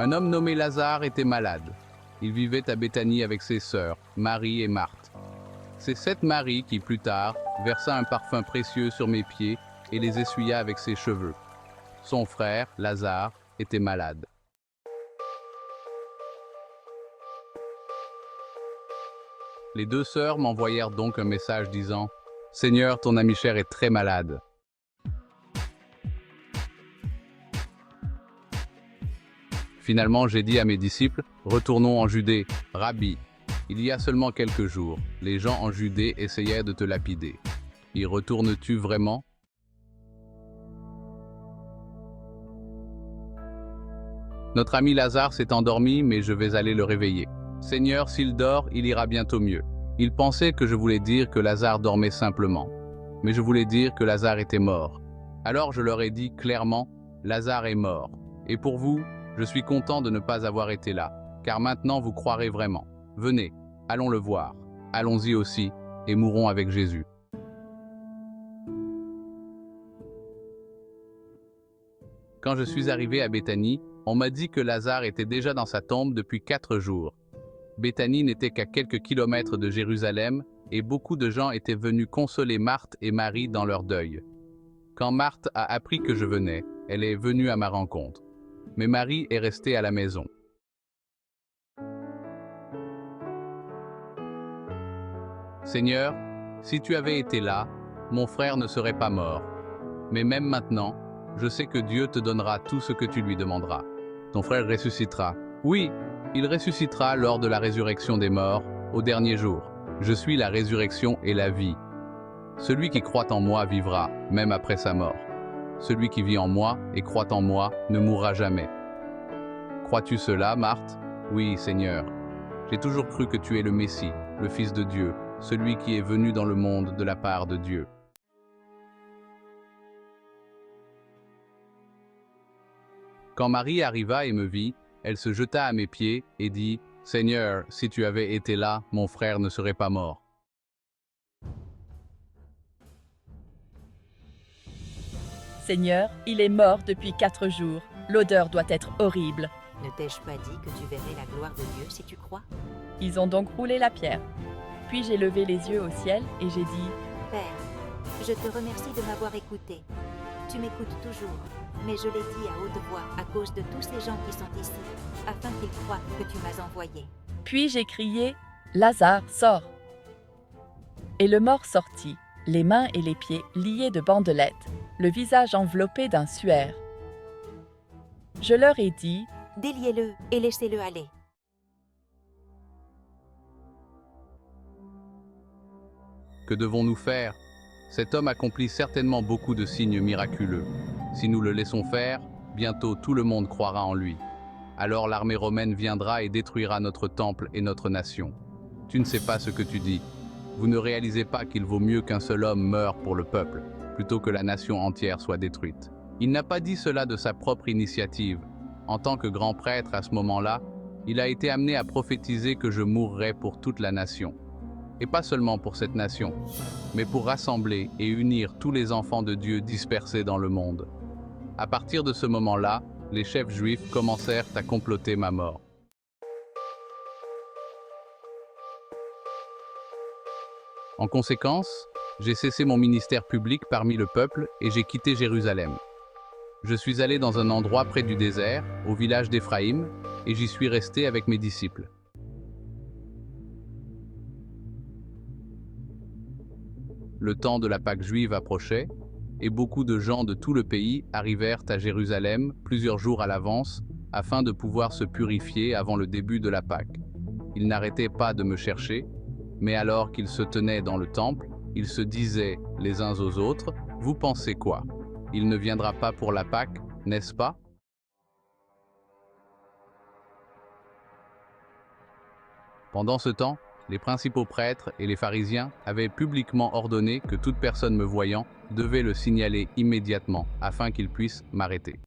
Un homme nommé Lazare était malade. Il vivait à Béthanie avec ses sœurs, Marie et Marthe. C'est cette Marie qui, plus tard, versa un parfum précieux sur mes pieds et les essuya avec ses cheveux. Son frère, Lazare, était malade. Les deux sœurs m'envoyèrent donc un message disant « Seigneur, ton ami cher est très malade. » Finalement, j'ai dit à mes disciples « Retournons en Judée, Rabbi. Il y a seulement quelques jours, les gens en Judée essayaient de te lapider. Y retournes-tu vraiment ?» Notre ami Lazare s'est endormi, mais je vais aller le réveiller. Seigneur, s'il dort, il ira bientôt mieux. Il pensait que je voulais dire que Lazare dormait simplement. Mais je voulais dire que Lazare était mort. Alors je leur ai dit clairement, Lazare est mort. Et pour vous, je suis content de ne pas avoir été là, car maintenant vous croirez vraiment. Venez, allons le voir. Allons-y aussi, et mourons avec Jésus. Quand je suis arrivé à Béthanie, on m'a dit que Lazare était déjà dans sa tombe depuis 4 jours. Béthanie n'était qu'à quelques kilomètres de Jérusalem et beaucoup de gens étaient venus consoler Marthe et Marie dans leur deuil. Quand Marthe a appris que je venais, elle est venue à ma rencontre. Mais Marie est restée à la maison. Seigneur, si tu avais été là, mon frère ne serait pas mort. Mais même maintenant, je sais que Dieu te donnera tout ce que tu lui demanderas. Ton frère ressuscitera. Oui, il ressuscitera lors de la résurrection des morts, au dernier jour. Je suis la résurrection et la vie. Celui qui croit en moi vivra, même après sa mort. Celui qui vit en moi et croit en moi ne mourra jamais. Crois-tu cela, Marthe? Oui, Seigneur. J'ai toujours cru que tu es le Messie, le Fils de Dieu, celui qui est venu dans le monde de la part de Dieu. Quand Marie arriva et me vit, elle se jeta à mes pieds et dit « Seigneur, si tu avais été là, mon frère ne serait pas mort. » Seigneur, il est mort depuis 4 jours. L'odeur doit être horrible. Ne t'ai-je pas dit que tu verrais la gloire de Dieu si tu crois? Ils ont donc roulé la pierre. Puis j'ai levé les yeux au ciel et j'ai dit Père, je te remercie de m'avoir écouté. Tu m'écoutes toujours, mais je l'ai dit à haute voix à cause de tous ces gens qui sont ici, afin qu'ils croient que tu m'as envoyé. Puis j'ai crié « Lazare, sors !» Et le mort sortit, les mains et les pieds liés de bandelettes, le visage enveloppé d'un suaire. Je leur ai dit « Déliez-le et laissez-le aller. » Que devons-nous faire? Cet homme accomplit certainement beaucoup de signes miraculeux. Si nous le laissons faire, bientôt tout le monde croira en lui. Alors l'armée romaine viendra et détruira notre temple et notre nation. Tu ne sais pas ce que tu dis. Vous ne réalisez pas qu'il vaut mieux qu'un seul homme meure pour le peuple, plutôt que la nation entière soit détruite. Il n'a pas dit cela de sa propre initiative. En tant que grand prêtre à ce moment-là, il a été amené à prophétiser que je mourrais pour toute la nation. Et pas seulement pour cette nation, mais pour rassembler et unir tous les enfants de Dieu dispersés dans le monde. À partir de ce moment-là, les chefs juifs commencèrent à comploter ma mort. En conséquence, j'ai cessé mon ministère public parmi le peuple et j'ai quitté Jérusalem. Je suis allé dans un endroit près du désert, au village d'Éphraïm, et j'y suis resté avec mes disciples. Le temps de la Pâque juive approchait, et beaucoup de gens de tout le pays arrivèrent à Jérusalem plusieurs jours à l'avance, afin de pouvoir se purifier avant le début de la Pâque. Ils n'arrêtaient pas de me chercher, mais alors qu'ils se tenaient dans le temple, ils se disaient les uns aux autres, « Vous pensez quoi? Il ne viendra pas pour la Pâque, n'est-ce pas ?» Pendant ce temps, les principaux prêtres et les pharisiens avaient publiquement ordonné que toute personne me voyant devait le signaler immédiatement afin qu'ils puissent m'arrêter.